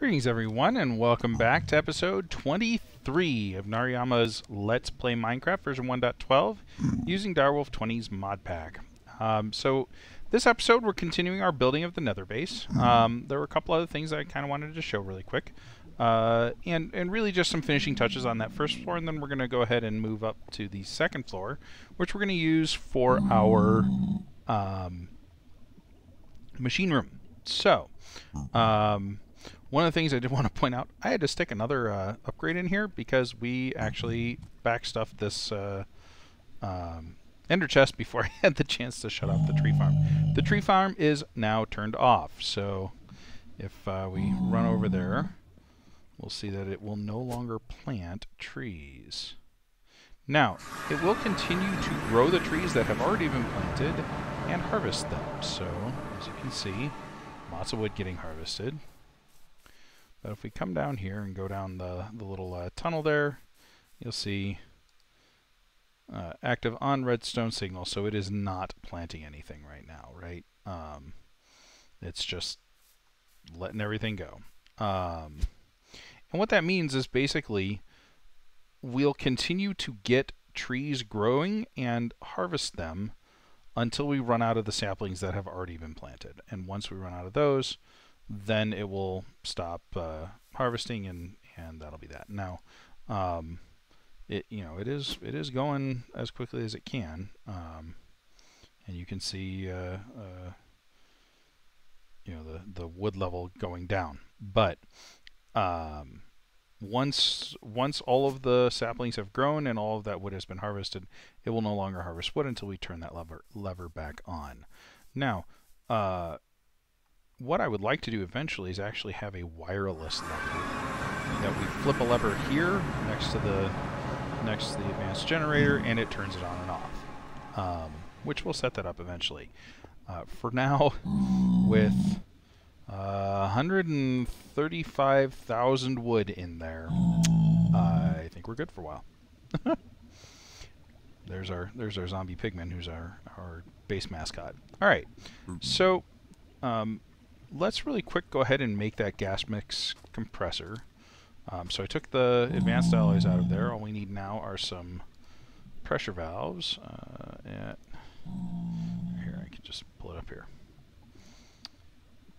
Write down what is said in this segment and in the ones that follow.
Greetings everyone and welcome back to episode 23 of Nariyama's Let's Play Minecraft version 1.12 using Direwolf 20's mod pack. So this episode we're continuing our building of the Nether Base. There were a couple other things I kind of wanted to show really quick. And really just some finishing touches on that first floor, and then we're going to go ahead and move up to the second floor, which we're going to use for our machine room. So, one of the things I did want to point out, I had to stick another upgrade in here because we actually backstuffed this ender chest before I had the chance to shut off the tree farm. The tree farm is now turned off, so if we run over there, we'll see that it will no longer plant trees. Now, it will continue to grow the trees that have already been planted and harvest them. So, as you can see, lots of wood getting harvested. But if we come down here and go down the little tunnel there, you'll see active on redstone signal, so it is not planting anything right now, right? It's just letting everything go. And what that means is basically we'll continue to get trees growing and harvest them until we run out of the saplings that have already been planted. And once we run out of those, then it will stop harvesting, and that'll be that. Now, it is going as quickly as it can, and you can see the wood level going down. But once all of the saplings have grown and all of that wood has been harvested, it will no longer harvest wood until we turn that lever back on. Now, what I would like to do eventually is actually have a wireless lever that we flip a lever here next to the advanced generator, and it turns it on and off, which we'll set that up eventually. For now, with 135,000 wood in there, I think we're good for a while. There's our zombie pigman, who's our base mascot. All right, so let's really quick go ahead and make that gas mix compressor. So I took the advanced alloys out of there. All we need now are some pressure valves. Here, I can just pull it up here.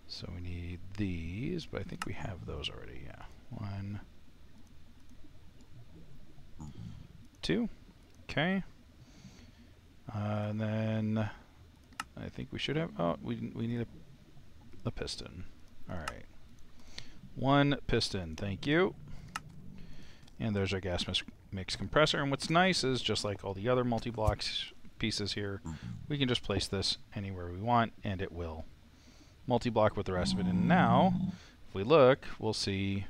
So we need these, but I think we have those already. Yeah, 1, 2, okay. And then I think we should have. Oh, we need a piston. All right, 1 piston. Thank you. And there's our gas mix compressor. And what's nice is, just like all the other multi-blocks pieces here, we can just place this anywhere we want, and it will multi-block with the rest of it. And now, if we look, we'll see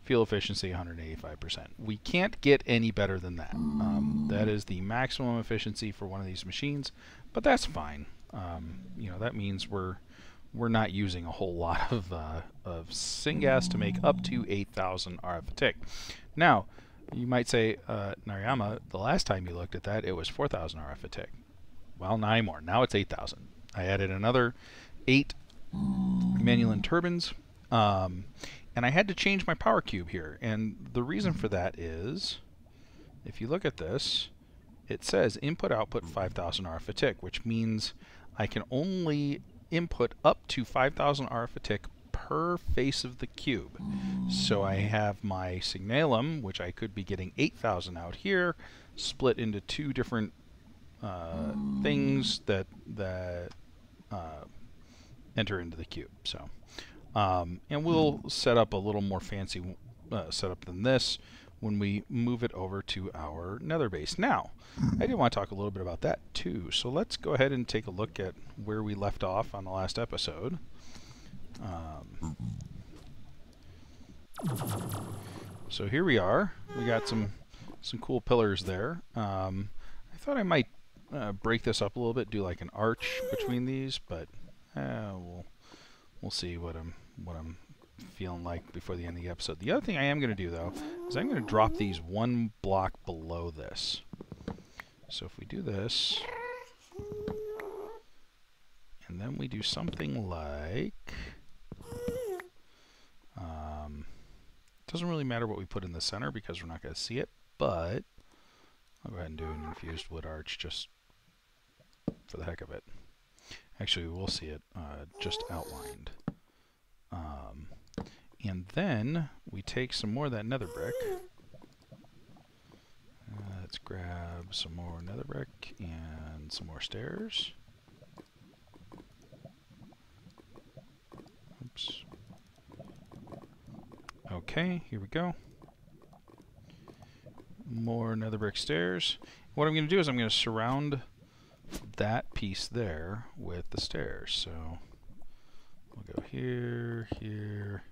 fuel efficiency 185%. We can't get any better than that. That is the maximum efficiency for one of these machines, but that's fine. That means we're not using a whole lot of syngas to make up to 8,000 RF a tick. Now, you might say, Nariyama, the last time you looked at that, it was 4,000 RF a tick. Well, not anymore. Now it's 8,000. I added another 8 Manulan turbines, and I had to change my power cube here. And the reason for that is, if you look at this, it says input-output 5,000 RF a tick, which means I can only input up to 5,000 RF a tick per face of the cube. So I have my signalum, which I could be getting 8,000 out here, split into 2 different things that enter into the cube. So, and we'll set up a little more fancy setup than this when we move it over to our Nether base. Now, I did want to talk a little bit about that too. So let's go ahead and take a look at where we left off on the last episode. So here we are. We got some cool pillars there. I thought I might break this up a little bit, do like an arch between these, but we'll see what I'm feeling like before the end of the episode. The other thing I am going to do, though, is I'm going to drop these 1 block below this. So if we do this, and then we do something like Doesn't really matter what we put in the center because we're not going to see it, but I'll go ahead and do an infused wood arch just for the heck of it. Actually, we'll see it just outlined. And then we take some more of that nether brick. Let's grab some more nether brick and some more stairs. Oops. Okay, here we go. More nether brick stairs. What I'm going to do is I'm going to surround that piece there with the stairs. So we'll go here, here.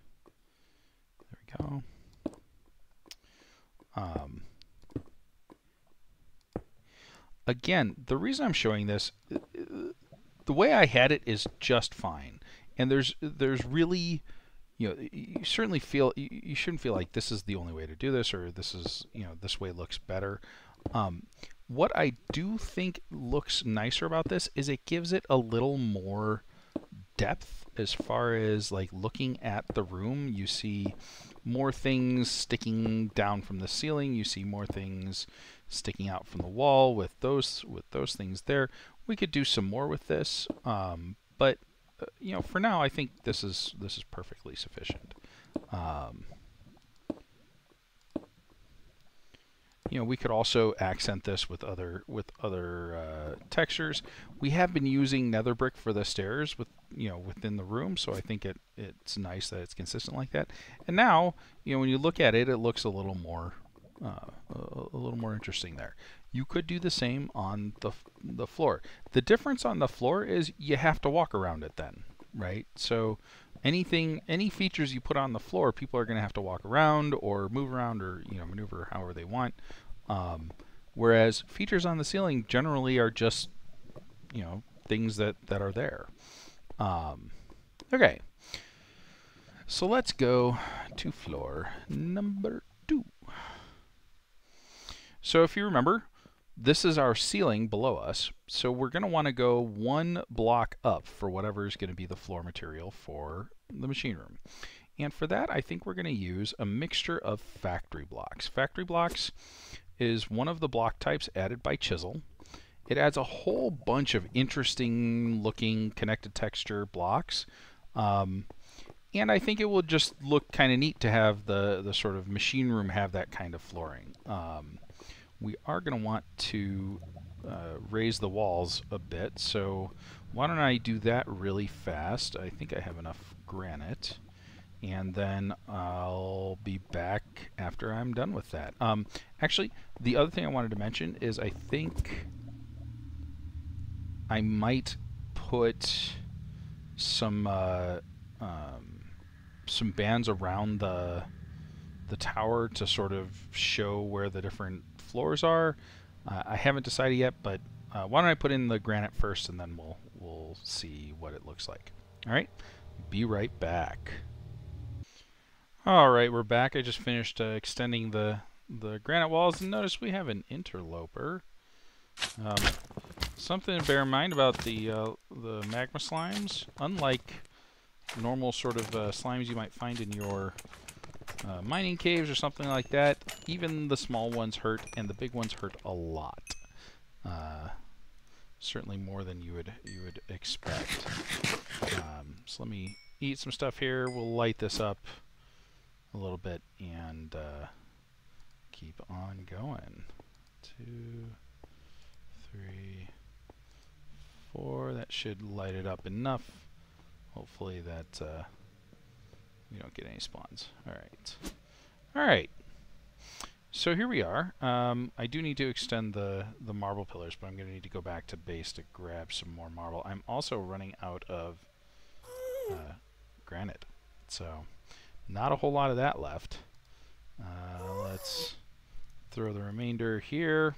There we go. Again, the reason I'm showing this, the way I had it is just fine. And there's really, you know, you certainly feel, you shouldn't feel like this is the only way to do this, or this is, you know, this way looks better. What I do think looks nicer about this is it gives it a little more depth as far as like looking at the room. You see more things sticking down from the ceiling. You see more things sticking out from the wall with those things there. We could do some more with this, but you know, for now I think this is perfectly sufficient. You know, we could also accent this with other textures. We have been using nether brick for the stairs with, you know, within the room, so I think it's nice that it's consistent like that. And now, you know, when you look at it, it looks a little more interesting there. You could do the same on the floor. The difference on the floor is you have to walk around it then, right? So any features you put on the floor, people are going to have to walk around or move around, or, you know, maneuver however they want. Whereas features on the ceiling generally are just, you know, things that are there. Okay, so let's go to floor number 2. So if you remember, this is our ceiling below us, so we're going to want to go one block up for whatever is going to be the floor material for the machine room. And for that, I think we're going to use a mixture of factory blocks. Factory blocks is one of the block types added by Chisel. It adds a whole bunch of interesting looking connected texture blocks. And I think it will just look kind of neat to have the sort of machine room have that kind of flooring. We are going to want to raise the walls a bit, so why don't I do that really fast? I think I have enough granite, and then I'll be back after I'm done with that. Actually, the other thing I wanted to mention is I think I might put some bands around the tower to sort of show where the different floors are. I haven't decided yet, but why don't I put in the granite first, and then we'll see what it looks like. All right, be right back. All right, we're back. I just finished extending the granite walls, and notice we have an interloper. Something to bear in mind about the magma slimes, unlike normal sort of slimes you might find in your mining caves or something like that, even the small ones hurt, and the big ones hurt a lot. Certainly more than you would expect. So let me eat some stuff here. We'll light this up a little bit and keep on going. 2, 3, 4. That should light it up enough. Hopefully that we don't get any spawns. Alright. So here we are. I do need to extend the marble pillars, but I'm going to need to go back to base to grab some more marble. I'm also running out of granite, so not a whole lot of that left. Let's throw the remainder here,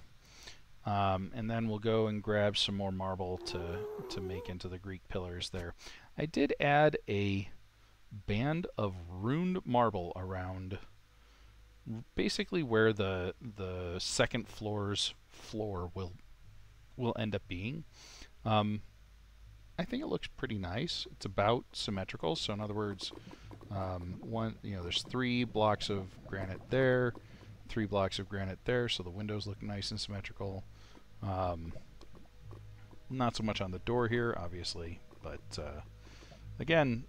and then we'll go and grab some more marble to make into the Greek pillars there. I did add a band of runed marble around basically where the second floor's floor will end up being. I think it looks pretty nice. It's about symmetrical, so in other words, There's 3 blocks of granite there, 3 blocks of granite there, so the windows look nice and symmetrical. Not so much on the door here, obviously, but again,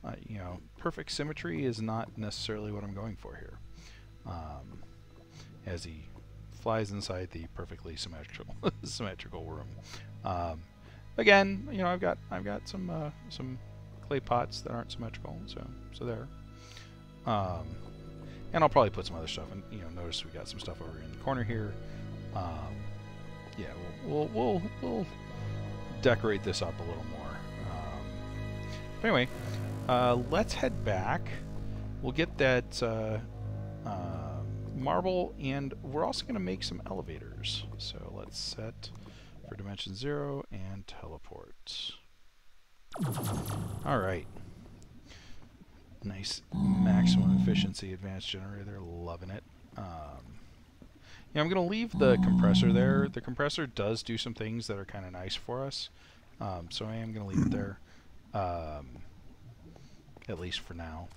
perfect symmetry is not necessarily what I'm going for here. As he flies inside the perfectly symmetrical room. Again, I've got some clay pots that aren't symmetrical, so there. And I'll probably put some other stuff in. Notice we got some stuff over in the corner here. Yeah, we'll decorate this up a little more. But anyway, let's head back. We'll get that marble, and we're also going to make some elevators. So let's set for dimension 0 and teleport. Alright. Nice maximum efficiency advanced generator, loving it. I'm going to leave the compressor there. The compressor does do some things that are kind of nice for us, so I am going to leave it there, at least for now.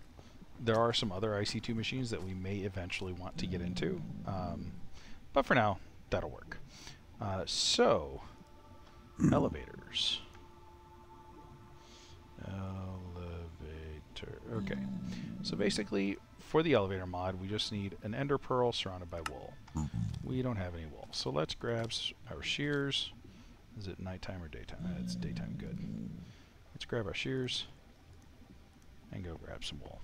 There are some other IC2 machines that we may eventually want to get into, but for now, that'll work. So, elevators. Elevator. Okay. So basically, for the elevator mod, we just need an ender pearl surrounded by wool. We don't have any wool. So let's grab our shears. Is it nighttime or daytime? It's daytime, good. Let's grab our shears and go grab some wool.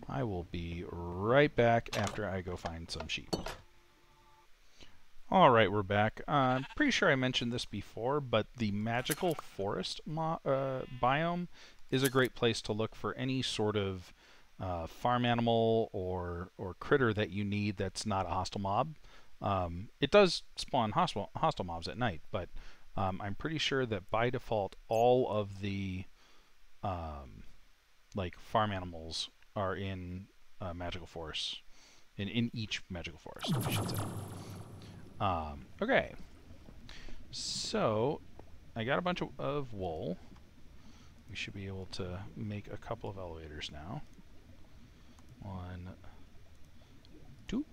I will be right back after I go find some sheep. Alright, we're back. I'm pretty sure I mentioned this before, but the magical forest biome is a great place to look for any sort of farm animal or critter that you need that's not a hostile mob. It does spawn hostile mobs at night, but I'm pretty sure that by default all of the like farm animals are in magical forests, in each magical forest, I should say. Okay, so I got a bunch of wool. We should be able to make a couple of elevators now. 1, 2.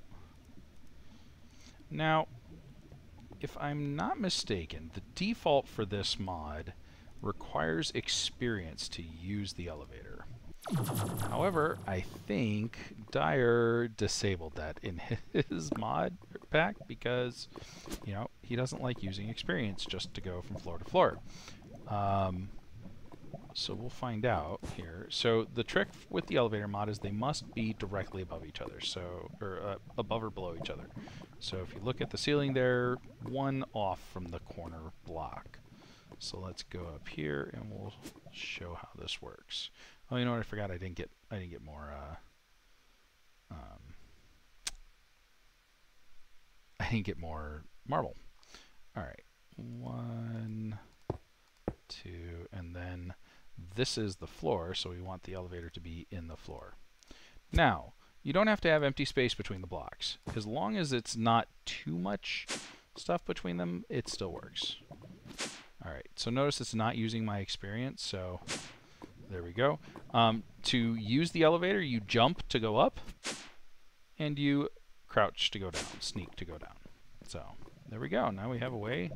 Now, if I'm not mistaken, the default for this mod requires experience to use the elevator. However, I think Dyer disabled that in his mod pack because, he doesn't like using experience just to go from floor to floor. So we'll find out here. So the trick with the elevator mod is they must be directly above each other, or above or below each other. So if you look at the ceiling there, 1 off from the corner block. So let's go up here and we'll show how this works. Oh, you know what? I forgot I didn't get more. I didn't get more marble. All right, 1, 2, and then this is the floor. So we want the elevator to be in the floor. Now, you don't have to have empty space between the blocks. As long as it's not too much stuff between them, it still works. All right. So notice it's not using my experience. So there we go. To use the elevator, you jump to go up, and you crouch to go down, sneak to go down. So there we go. Now we have a way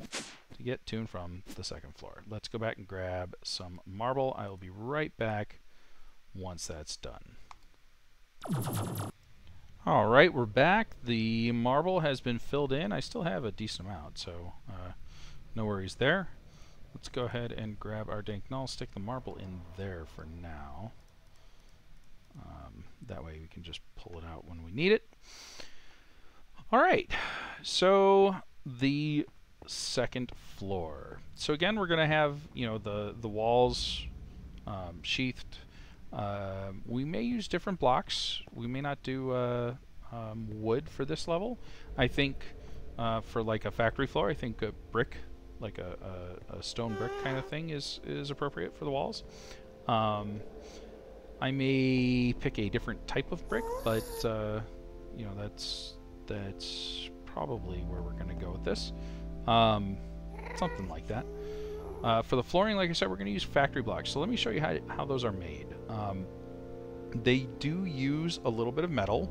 to get to and from the 2nd floor. Let's go back and grab some marble. I will be right back once that's done. All right, we're back. The marble has been filled in. I still have a decent amount, so no worries there. Let's go ahead and grab our dank null, stick the marble in there for now. That way we can just pull it out when we need it. All right, so the 2nd floor. So again, we're going to have the walls sheathed. We may use different blocks. We may not do wood for this level. I think for like a factory floor, I think a brick, like a stone brick kind of thing is appropriate for the walls. I may pick a different type of brick, but that's probably where we're going to go with this. Something like that. For the flooring, like I said, we're going to use factory blocks. So let me show you how those are made. They do use a little bit of metal,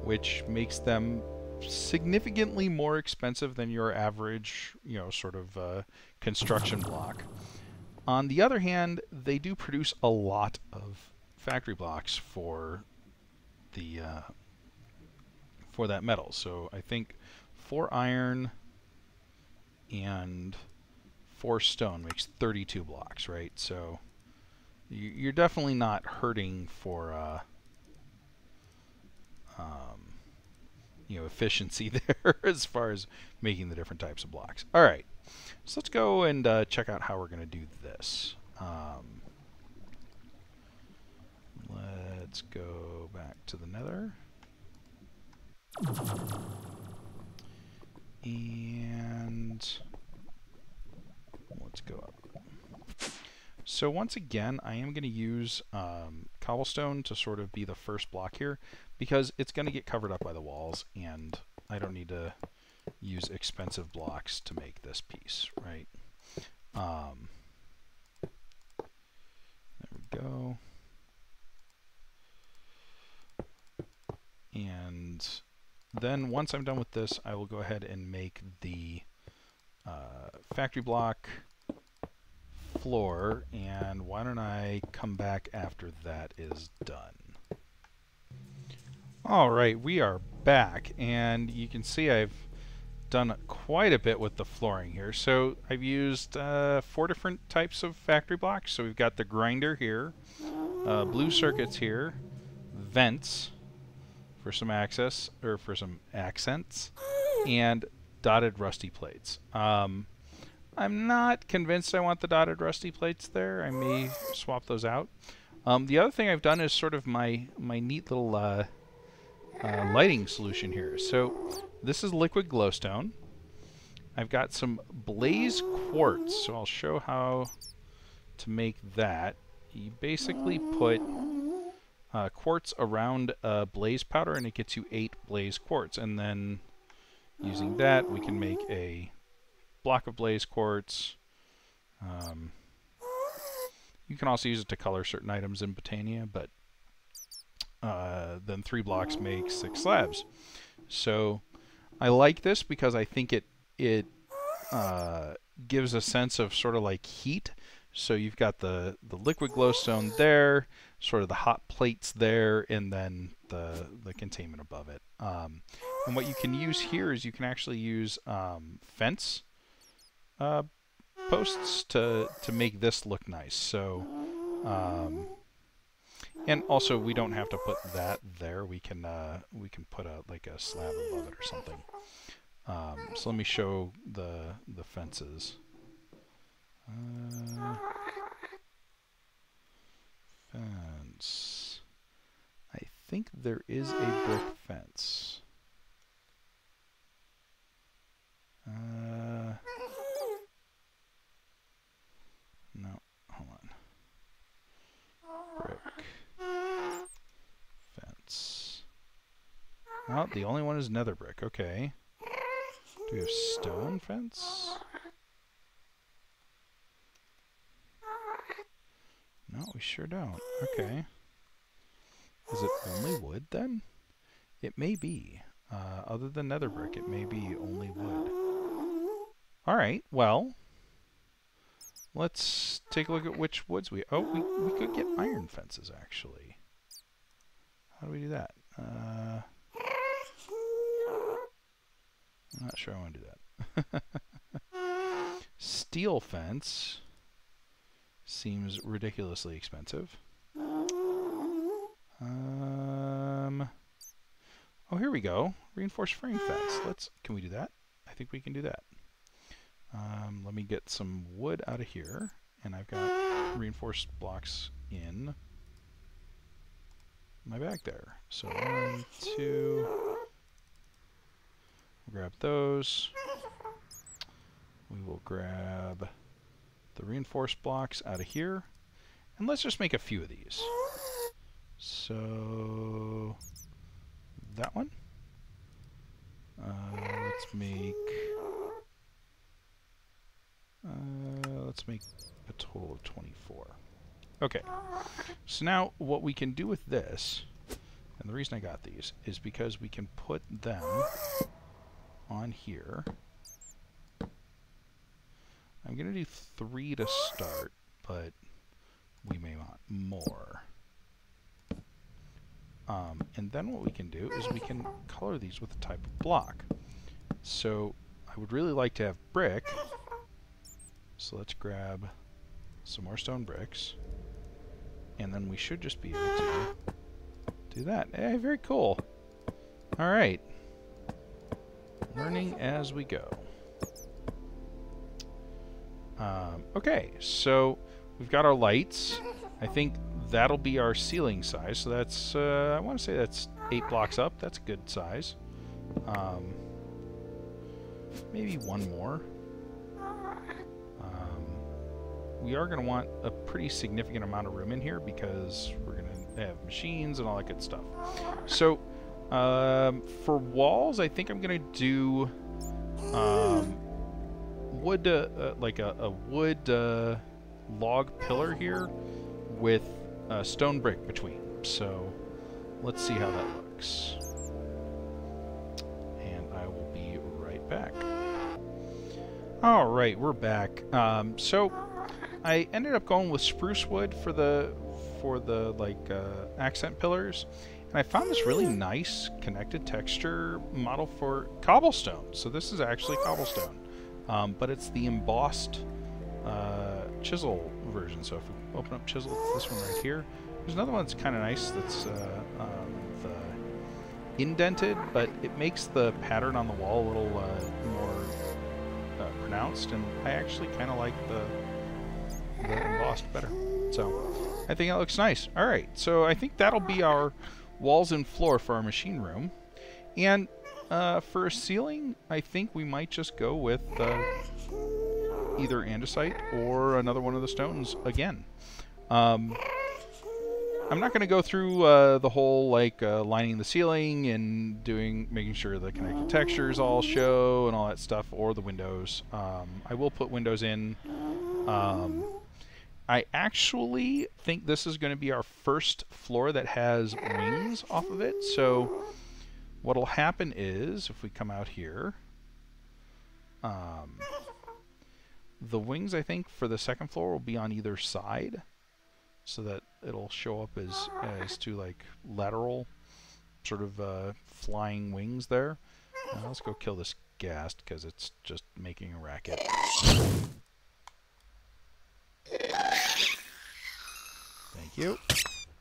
which makes them significantly more expensive than your average, you know, sort of construction block. On the other hand, they do produce a lot of factory blocks the for that metal. So I think 4 iron and 4 stone makes 32 blocks, right? So you're definitely not hurting for you know, efficiency there as far as making the different types of blocks. All right, so let's go and check out how we're going to do this. Let's go back to the Nether. And let's go up. So once again, I am going to use cobblestone to sort of be the first block here, because it's going to get covered up by the walls, and I don't need to use expensive blocks to make this piece, right? There we go. And then once I'm done with this, I will go ahead and make the factory block floor, and why don't I come back after that is done. Alright, we are back, and you can see I've done quite a bit with the flooring here. So I've used 4 different types of factory blocks. So we've got the grinder here, blue circuits here, vents for some access, or for some accents, and dotted rusty plates. I'm not convinced I want the dotted rusty plates there. I may swap those out. The other thing I've done is sort of my neat little lighting solution here. So this is liquid glowstone. I've got some blaze quartz, so I'll show how to make that. You basically put quartz around a blaze powder, and it gets you 8 blaze quartz. And then using that, we can make a block of blaze quartz. You can also use it to color certain items in Botania, but then 3 blocks make 6 slabs. So I like this because I think it gives a sense of sort of like heat. So you've got the liquid glowstone there, sort of the hot plates there, and then the containment above it. And what you can use here is you can actually use fence posts to make this look nice. So and also we don't have to put that there. We can put like a slab above it or something. So let me show the fences. Fence. I think there is a brick fence. No, hold on. Brick fence. Oh, the only one is nether brick. Okay. Do we have stone fence? No, we sure don't. Okay. Is it only wood then? It may be. Other than nether brick, it may be only wood. Alright, well, let's take a look at which woods we... Oh, we could get iron fences, actually. How do we do that? I'm not sure I want to do that. Steel fence seems ridiculously expensive. Oh, here we go. Reinforced frame fence. Can we do that? I think we can do that. Let me get some wood out of here, and I've got reinforced blocks in my bag there. So 1, 2. We'll grab those. We will grab the reinforced blocks out of here, and let's just make a few of these. So that one. Let's make a total of 24. Okay. So now what we can do with this, and the reason I got these, is because we can put them on here. I'm going to do 3 to start, but we may want more. And then what we can do is we can color these with a type of block. So I would really like to have brick. So let's grab some more stone bricks. And then we should just be able to do that. Hey, very cool. Alright. Learning as we go. Okay, so we've got our lights. I think that'll be our ceiling size. So that's, I want to say that's 8 blocks up. That's a good size. Maybe one more. We are going to want a pretty significant amount of room in here because we're going to have machines and all that good stuff. So for walls, I think I'm going to do wood, like a wood log pillar here with stone brick between. So let's see how that looks. And I will be right back. All right, we're back. So I ended up going with spruce wood for the like accent pillars, and I found this really nice connected texture model for cobblestone. So this is actually cobblestone, but it's the embossed chisel version. So if we open up chisel, it's this one right here. There's another one that's kind of nice that's indented, but it makes the pattern on the wall a little more pronounced, and I actually kind of like the embossed better. So I think that looks nice. Alright, so I think that'll be our walls and floor for our machine room. And for a ceiling, I think we might just go with either andesite or another one of the stones again. I'm not going to go through the whole like lining the ceiling and making sure the connected textures all show and all that stuff, or the windows. I will put windows in. I actually think this is going to be our first floor that has wings off of it. So what'll happen is, if we come out here, the wings, I think, for the second floor will be on either side, so that it'll show up as two like lateral sort of flying wings there. Now let's go kill this ghast because it's just making a racket. Thank you.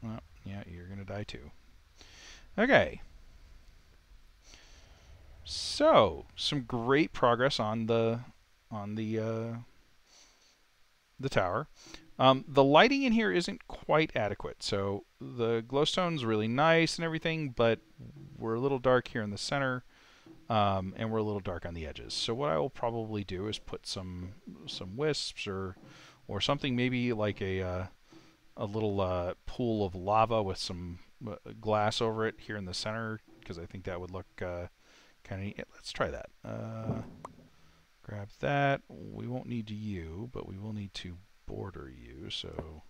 Well, yeah, you're gonna die too. Okay. So, some great progress on the tower. The lighting in here isn't quite adequate. So the glowstone's really nice and everything, but we're a little dark here in the center, and we're a little dark on the edges. So what I will probably do is put some wisps or something, maybe like a little pool of lava with some glass over it here in the center, because I think that would look kind of neat. Let's try that. Grab that. We won't need you, but we will need to border you, so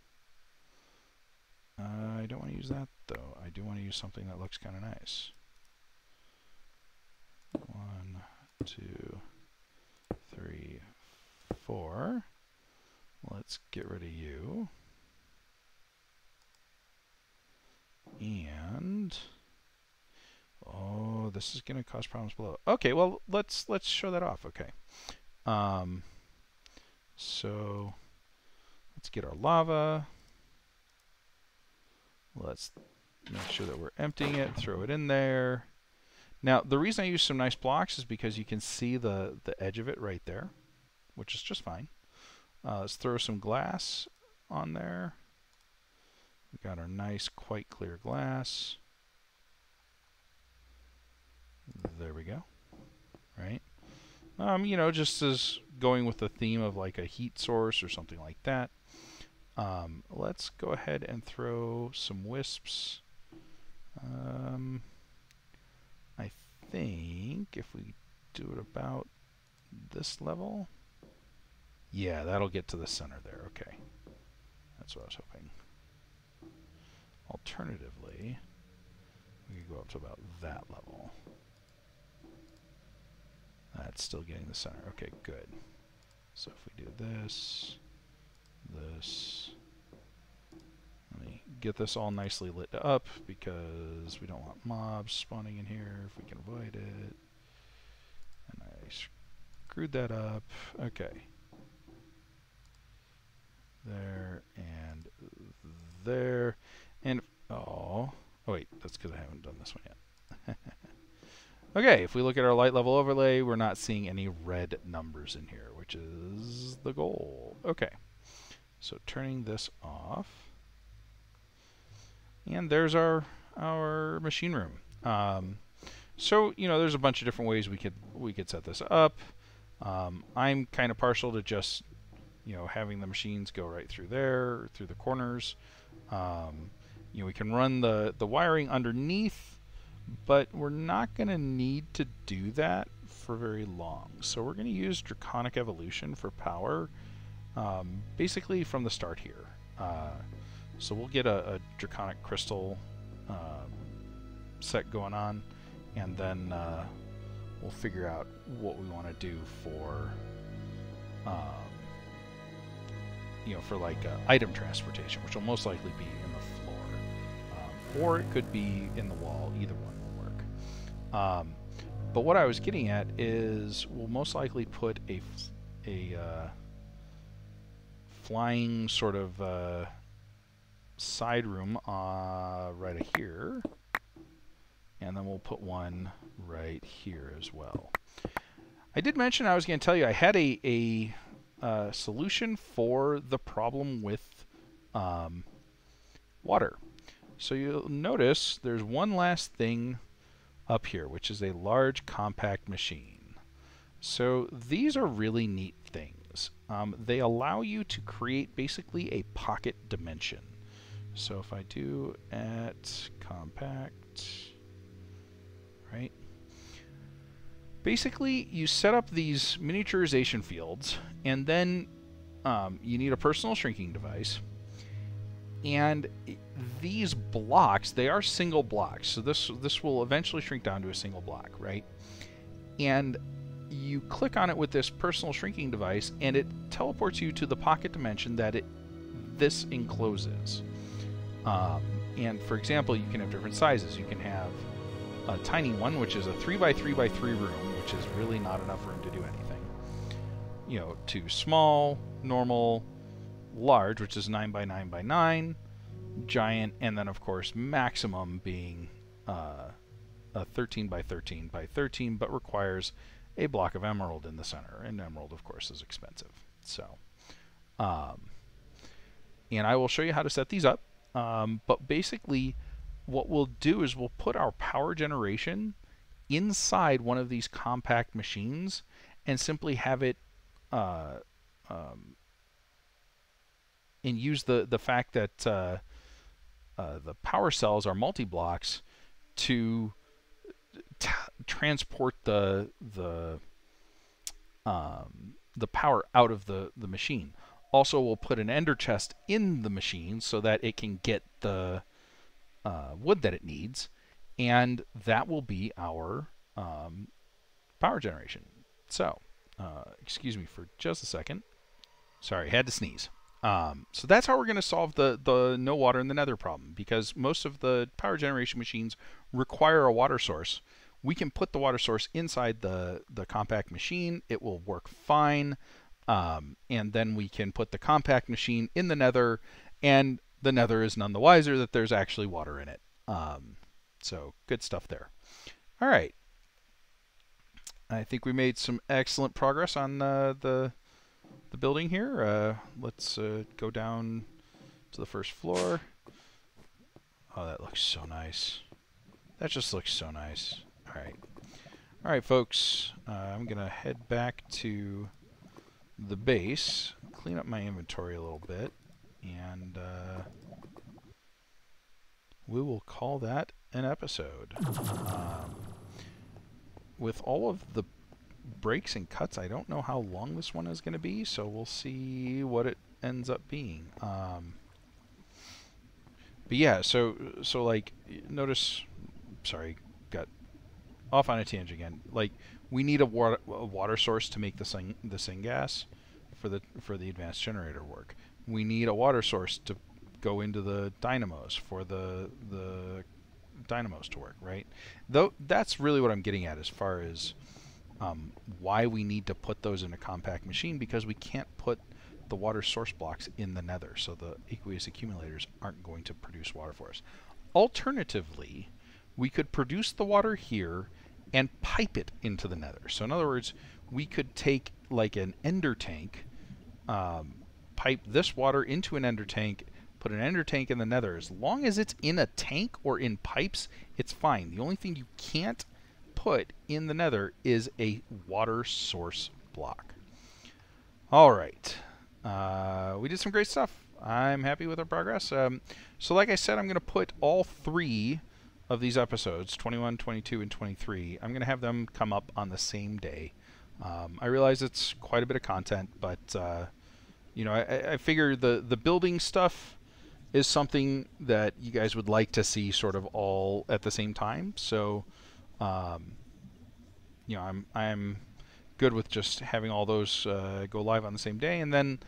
I don't want to use that though. I do want to use something that looks kind of nice. 1, 2, 3, 4. Let's get rid of you. And oh, this is going to cause problems below. Okay, well let's show that off. Okay. So let's get our lava. Let's make sure that we're emptying it, throw it in there. Now, the reason I use some nice blocks is because you can see the edge of it right there, which is just fine. Let's throw some glass on there. We've got our nice, quite clear glass. There we go. Right? You know, just as going with the theme of like a heat source or something like that. Let's go ahead and throw some wisps. I think if we do it about this level, yeah, that'll get to the center there. Okay. That's what I was hoping. Alternatively, we could go up to about that level. That's still getting the center. Okay, good. So if we do this, this, let me get this all nicely lit up because we don't want mobs spawning in here if we can avoid it. And I screwed that up. Okay. There and there. And, oh wait, that's because I haven't done this one yet. Okay, if we look at our light level overlay, we're not seeing any red numbers in here, which is the goal. Okay, so turning this off. And there's our machine room. So, you know, there's a bunch of different ways we could set this up. I'm kind of partial to just, you know, having the machines go right through there, through the corners. You know, we can run the wiring underneath, but we're not going to need to do that for very long. So we're going to use Draconic Evolution for power, basically from the start here. So we'll get a Draconic Crystal set going on, and then we'll figure out what we want to do for, you know, for like item transportation, which will most likely be in the floor, or it could be in the wall. Either one will work. But what I was getting at is we'll most likely put a flying sort of side room right here, and then we'll put one right here as well. I did mention I was going to tell you I had a solution for the problem with water. So you'll notice there's one last thing up here, which is a large compact machine. So these are really neat things. They allow you to create basically a pocket dimension. So if I do at compact, right? Basically, you set up these miniaturization fields, and then you need a personal shrinking device. And these blocks, they are single blocks. So this will eventually shrink down to a single block, right? And you click on it with this personal shrinking device, and it teleports you to the pocket dimension that this encloses. And for example, you can have different sizes. You can have a tiny one, which is a 3x3x3 room, which is really not enough room to do anything. You know, to small, normal, large, which is 9x9x9, giant, and then of course maximum being a 13x13x13, but requires a block of emerald in the center, and emerald of course is expensive. So, and I will show you how to set these up. But basically, what we'll do is we'll put our power generation inside one of these compact machines and simply have it and use the fact that the power cells are multi-blocks to transport the power out of the machine. Also, we'll put an ender chest in the machine so that it can get the wood that it needs, and that will be our power generation. So, excuse me for just a second. Sorry, had to sneeze. So that's how we're going to solve the no water in the nether problem, because most of the power generation machines require a water source. We can put the water source inside the compact machine. It will work fine. And then we can put the compact machine in the nether, and the nether is none the wiser that there's actually water in it. So good stuff there. All right. I think we made some excellent progress on the building here. Let's go down to the first floor. Oh, that looks so nice. That just looks so nice. All right. All right, folks. I'm going to head back to the base, clean up my inventory a little bit, and we will call that an episode. With all of the breaks and cuts, I don't know how long this one is going to be, so we'll see what it ends up being. But yeah, so like, notice, sorry, got off on a tangent again. Like, we need a water source to make the syngas for the advanced generator work. We need a water source to go into the dynamos for the dynamos to work, right? Though that's really what I'm getting at as far as why we need to put those in a compact machine, because we can't put the water source blocks in the nether, so the aqueous accumulators aren't going to produce water for us. Alternatively, we could produce the water here and pipe it into the nether. So in other words, we could take like an ender tank, pipe this water into an ender tank, put an ender tank in the nether. As long as it's in a tank or in pipes, it's fine. The only thing you can't put in the nether is a water source block. All right. We did some great stuff. I'm happy with our progress. So like I said, I'm going to put all 3 of these episodes, 21, 22, and 23, I'm going to have them come up on the same day. I realize it's quite a bit of content, but you know, I figure the building stuff is something that you guys would like to see sort of all at the same time. So you know, I'm good with just having all those go live on the same day, and then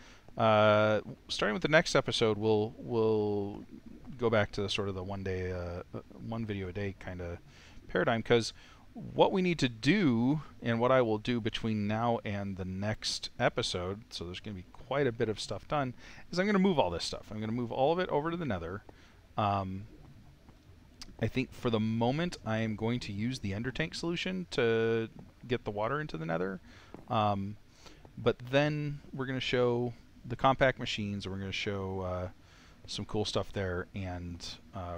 starting with the next episode, we'll go back to sort of the one video a day kind of paradigm, because what we need to do, and what I will do between now and the next episode, so there's going to be quite a bit of stuff done, is I'm going to move all this stuff. I'm going to move all of it over to the nether. I think for the moment I am going to use the ender tank solution to get the water into the nether. But then we're going to show the compact machines, and we're going to show some cool stuff there, and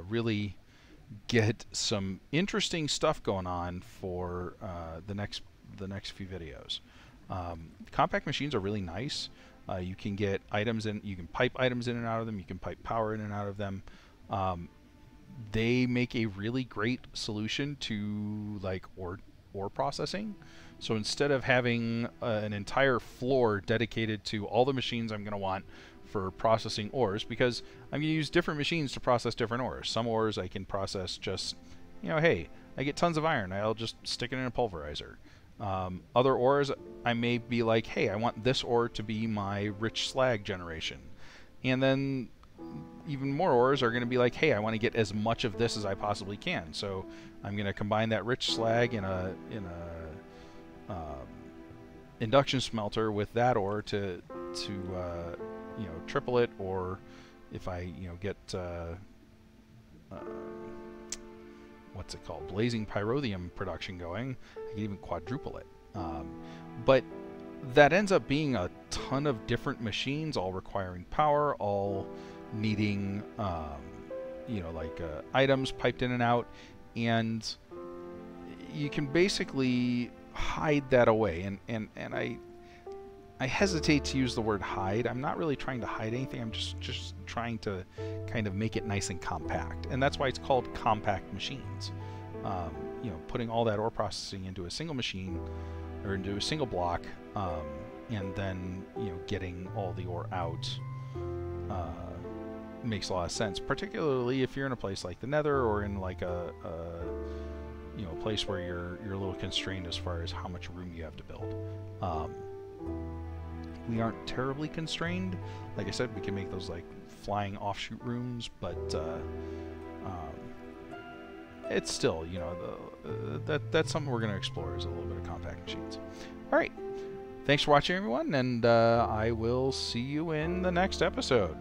really get some interesting stuff going on for the next few videos. Compact machines are really nice. You can get items in, you can pipe items in and out of them, you can pipe power in and out of them. They make a really great solution to like ore processing. So instead of having an entire floor dedicated to all the machines I'm going to want for processing ores, because I'm going to use different machines to process different ores. Some ores I can process just, you know, hey, I get tons of iron, I'll just stick it in a pulverizer. Other ores, I may be like, hey, I want this ore to be my rich slag generation. And then even more ores are going to be like, hey, I want to get as much of this as I possibly can. So I'm going to combine that rich slag in a induction smelter with that ore to you know, triple it, or if I, you know, get what's it called, blazing pyrotheum production going, I can even quadruple it. But that ends up being a ton of different machines, all requiring power, all needing you know, like items piped in and out, and you can basically hide that away. And I hesitate to use the word hide. I'm not really trying to hide anything. I'm just trying to kind of make it nice and compact, and that's why it's called compact machines. You know, putting all that ore processing into a single machine or into a single block, and then, you know, getting all the ore out makes a lot of sense, particularly if you're in a place like the nether, or in like a you know, a place where you're a little constrained as far as how much room you have to build. We aren't terribly constrained. Like I said, we can make those like flying offshoot rooms, but it's still, you know, that's something we're going to explore, is a little bit of compact machines. All right, thanks for watching, everyone, and I will see you in the next episode.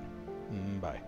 Bye.